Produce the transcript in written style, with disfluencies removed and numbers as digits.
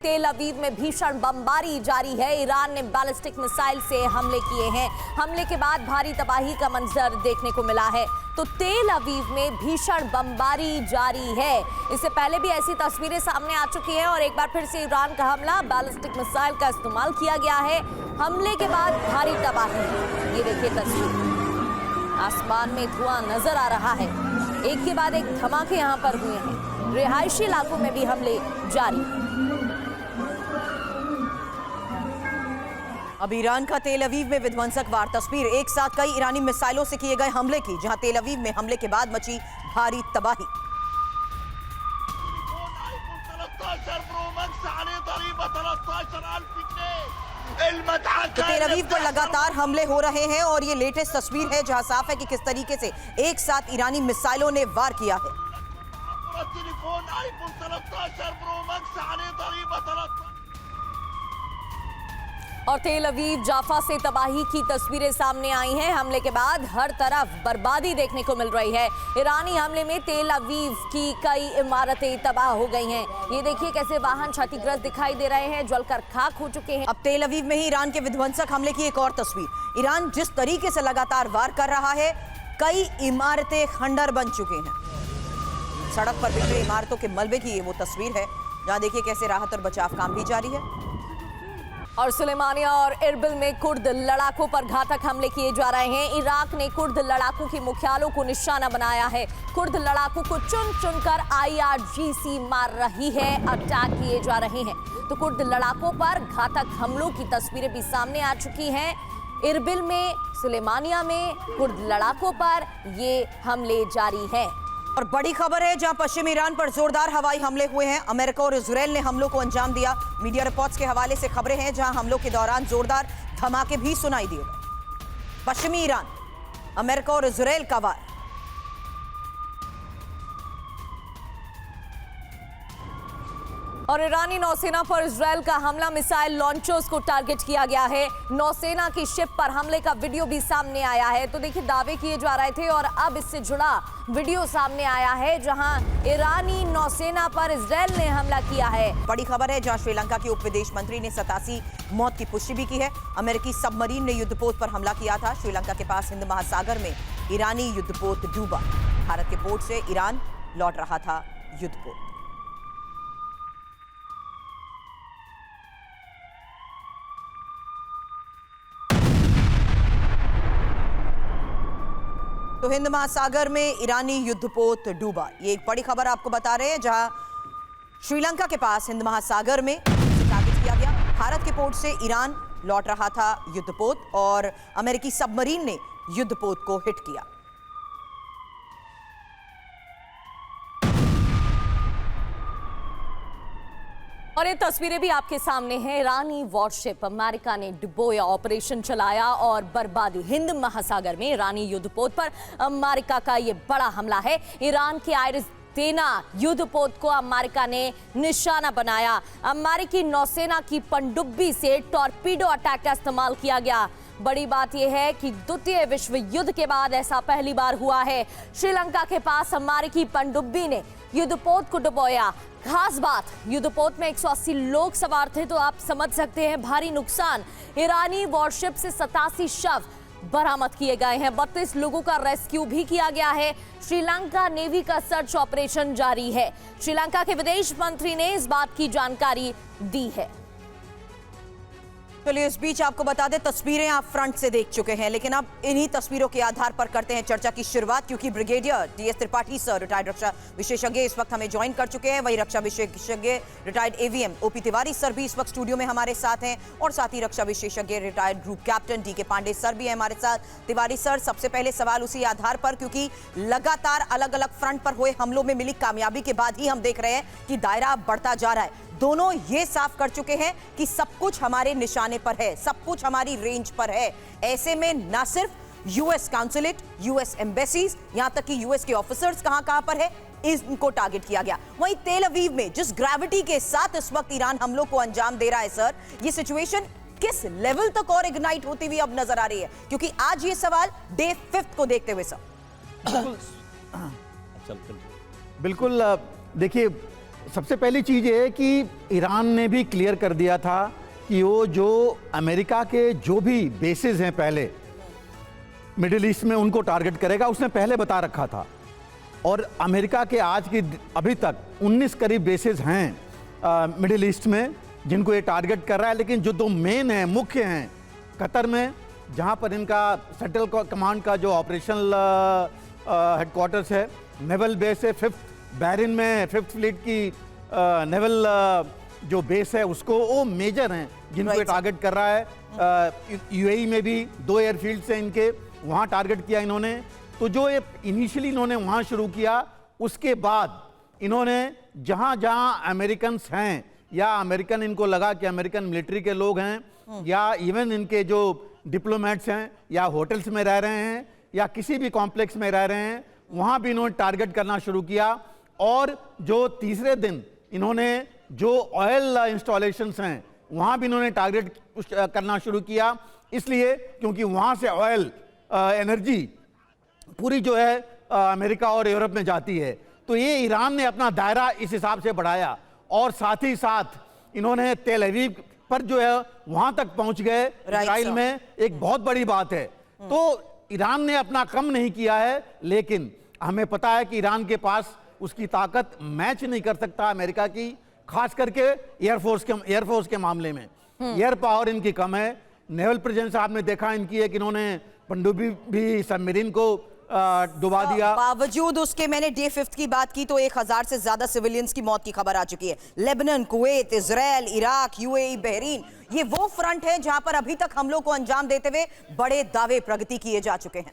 तेल अवीव में भीषण बमबारी जारी है। ईरान ने बैलिस्टिक मिसाइल से हमले किए हैं। हमले के बाद भारी तबाही का मंजर देखने को मिला है। तो तेल अवीव में भीषण बमबारी जारी है। इससे पहले भी ऐसी तस्वीरें सामने आ चुकी हैं और एक बार फिर से ईरान का हमला, बैलिस्टिक मिसाइल का इस्तेमाल किया गया है। हमले के बाद भारी तबाही, ये देखिए तस्वीर, आसमान में धुआं नजर आ रहा है। एक के बाद एक धमाके यहाँ पर हुए हैं। रिहायशी इलाकों में भी हमले जारी। अब ईरान का तेल अवीव में विध्वंसक वार, तस्वीर एक साथ कई ईरानी मिसाइलों से किए गए हमले की, जहां तेल अवीव में हमले के बाद मची भारी तबाही। तो तेल अवीव पर लगातार हमले हो रहे हैं और ये लेटेस्ट तस्वीर है जहां साफ है कि किस तरीके से एक साथ ईरानी मिसाइलों ने वार किया है। और तेल अवीव जाफा से तबाही की तस्वीरें सामने आई हैं। हमले के बाद हर तरफ बर्बादी देखने को मिल रही है। ईरानी हमले में तेल अवीव की कई इमारतें तबाह हो गई हैं। ये देखिए कैसे वाहन क्षतिग्रस्त दिखाई दे रहे हैं, जलकर खाक हो चुके हैं। अब तेल अवीव में ही ईरान के विध्वंसक हमले की एक और तस्वीर। ईरान जिस तरीके से लगातार वार कर रहा है, कई इमारतें खंडर बन चुके हैं। सड़क पर बिखरी इमारतों के मलबे की ये वो तस्वीर है, जहां देखिए कैसे राहत और बचाव काम भी जारी है। और सुलेमानिया और इरबिल में कुर्द लड़ाकों पर घातक हमले किए जा रहे हैं। इराक ने कुर्द लड़ाकों के मुख्यालयों को निशाना बनाया है। कुर्द लड़ाकों को चुन चुनकर IRGC मार रही है, अटैक किए जा रहे हैं। तो कुर्द लड़ाकों पर घातक हमलों की तस्वीरें भी सामने आ चुकी हैं। इरबिल में, सुलेमानिया में कुर्द लड़ाकों पर ये हमले जारी हैं। और बड़ी खबर है जहां पश्चिम ईरान पर जोरदार हवाई हमले हुए हैं। अमेरिका और इजरायल ने हमलों को अंजाम दिया। मीडिया रिपोर्ट्स के हवाले से खबरें हैं जहां हमलों के दौरान जोरदार धमाके भी सुनाई दिए गए। पश्चिमी ईरान, अमेरिका और इजरायल का वार। और ईरानी नौसेना पर इजरायल का हमला, मिसाइल लॉन्चर्स को टारगेट किया गया है। नौसेना की शिप पर हमले का वीडियो भी सामने आया है। तो देखिए दावे किए जा रहे थे और अब इससे जुड़ा वीडियो सामने आया है जहां ईरानी नौसेना पर इजरायल ने हमला किया है। बड़ी खबर है जहां श्रीलंका के उप विदेश मंत्री ने 87 मौत की पुष्टि भी की है। अमेरिकी सबमरीन ने युद्धपोत पर हमला किया था। श्रीलंका के पास हिंद महासागर में ईरानी युद्धपोत डूबा। भारत के पोर्ट से ईरान लौट रहा था युद्धपोत। तो हिंद महासागर में ईरानी युद्धपोत डूबा, ये एक बड़ी खबर आपको बता रहे हैं जहां श्रीलंका के पास हिंद महासागर में टारगेट किया गया। भारत के पोर्ट से ईरान लौट रहा था युद्धपोत और अमेरिकी सबमरीन ने युद्धपोत को हिट किया। और ये तस्वीरें भी आपके सामने हैं। ईरानी वॉरशिप अमेरिका ने डुबोया, ऑपरेशन चलाया और बर्बादी। हिंद महासागर में ईरानी युद्धपोत पर अमेरिका का ये बड़ा हमला है। ईरान के आइरिस तेना युद्धपोत को अमेरिका ने निशाना बनाया। अमेरिकी नौसेना की पनडुब्बी से टॉर्पीडो अटैक का इस्तेमाल किया गया। बड़ी बात यह है कि द्वितीय विश्व युद्ध के बाद ऐसा पहली बार हुआ है। श्रीलंका के पास अमेरिकी पनडुब्बी ने युद्धपोत को डुबोया। खास बात, युद्धपोत में 180 लोग सवार थे, तो आप समझ सकते हैं भारी नुकसान। ईरानी वॉरशिप से 87 शव बरामद किए गए हैं। 32 लोगों का रेस्क्यू भी किया गया है। श्रीलंका नेवी का सर्च ऑपरेशन जारी है। श्रीलंका के विदेश मंत्री ने इस बात की जानकारी दी है। चलिए इस बीच आपको बता दें, तस्वीरें आप फ्रंट से देख चुके हैं, लेकिन अब इन्हीं तस्वीरों के आधार पर करते हैं चर्चा की शुरुआत, क्योंकि brigadier DS Tripathi sir, retired रक्षा विशेषज्ञ, इस वक्त हमें ज्वाइन कर चुके हैं। वही रक्षा विशेषज्ञ retired AVM OP Tiwari sir भी इस वक्त स्टूडियो में हमारे साथ हैं और साथ ही रक्षा विशेषज्ञ retired group captain DK Pandey sir भी है हमारे साथ। तिवारी सर, सबसे पहले सवाल उसी आधार पर, क्योंकि लगातार अलग अलग फ्रंट पर हुए हमलों में मिली कामयाबी के बाद ही हम देख रहे हैं कि दायरा बढ़ता जा रहा है। दोनों ये साफ कर चुके हैं कि सब कुछ हमारे निशाने पर है, सब कुछ हमारी रेंज पर है। ऐसे में ना सिर्फ US काउंसुलेट, US एम्बेसीज, यहां तक कि US के ऑफिसर्स कहां पर है, इनको टारगेट किया गया। वहीं तेल अवीव में जिस ग्रेविटी के साथ इस वक्त ईरान हमलों को अंजाम दे रहा है सर, ये सिचुएशन किस लेवल तक और इग्नाइट होती हुई अब नजर आ रही है? क्योंकि आज ये सवाल डे 5 को देखते हुए सर। बिल्कुल देखिए सबसे पहली चीज़ ये है कि ईरान ने भी क्लियर कर दिया था कि वो जो अमेरिका के जो भी बेसेस हैं पहले मिडिल ईस्ट में उनको टारगेट करेगा, उसने पहले बता रखा था। और अमेरिका के आज की अभी तक 19 करीब बेसेस हैं मिडिल ईस्ट में जिनको ये टारगेट कर रहा है। लेकिन जो दो मेन हैं, मुख्य हैं, कतर में जहाँ पर इनका सेंट्रल कमांड का जो ऑपरेशनल हेडक्वार्टर्स है, नेवल बेस है, 5th बहरीन में 5th फ्लीट की नेवल जो बेस है उसको वो मेजर हैं जिनको ये टारगेट कर रहा है। यूएई में भी 2 एयरफील्ड्स हैं इनके, वहाँ टारगेट किया इन्होंने। तो जो ये इनिशियली इन्होंने वहाँ शुरू किया, उसके बाद इन्होंने जहाँ जहाँ अमेरिकन्स हैं या अमेरिकन इनको लगा कि अमेरिकन मिलिट्री के लोग हैं या इवन इनके जो डिप्लोमेट्स हैं या होटल्स में रह रहे हैं या किसी भी कॉम्प्लेक्स में रह रहे हैं, वहाँ भी इन्होंने टारगेट करना शुरू किया। और जो तीसरे दिन इन्होंने जो ऑयल इंस्टॉलेशंस हैं वहाँ भी इन्होंने टारगेट करना शुरू किया, इसलिए क्योंकि वहाँ से ऑयल एनर्जी पूरी जो है अमेरिका और यूरोप में जाती है। तो ये ईरान ने अपना दायरा इस हिसाब से बढ़ाया और साथ ही साथ इन्होंने तेल अवीव पर जो है वहां तक पहुंच गए। इजराइल में एक बहुत बड़ी बात है। तो ईरान ने अपना कम नहीं किया है, लेकिन हमें पता है कि ईरान के पास उसकी ताकत मैच नहीं कर सकता अमेरिका की, खास करके एयरफोर्स के मामले में। एयर पावर इनकी कम है। नेवल प्रेजेंस आपने देखा इनकी है कि इन्होंने पनडुब्बी भी सबमरीन को डुबा दिया। बावजूद उसके मैंने डे 5 की बात की तो 1000 से ज्यादा सिविलियंस की मौत की खबर आ चुकी है। Lebanon, Kuwait, Israel, Iraq, UAE, Bahrain, ये वो फ्रंट है जहां पर अभी तक हमलों को अंजाम देते हुए बड़े दावे प्रगति किए जा चुके हैं।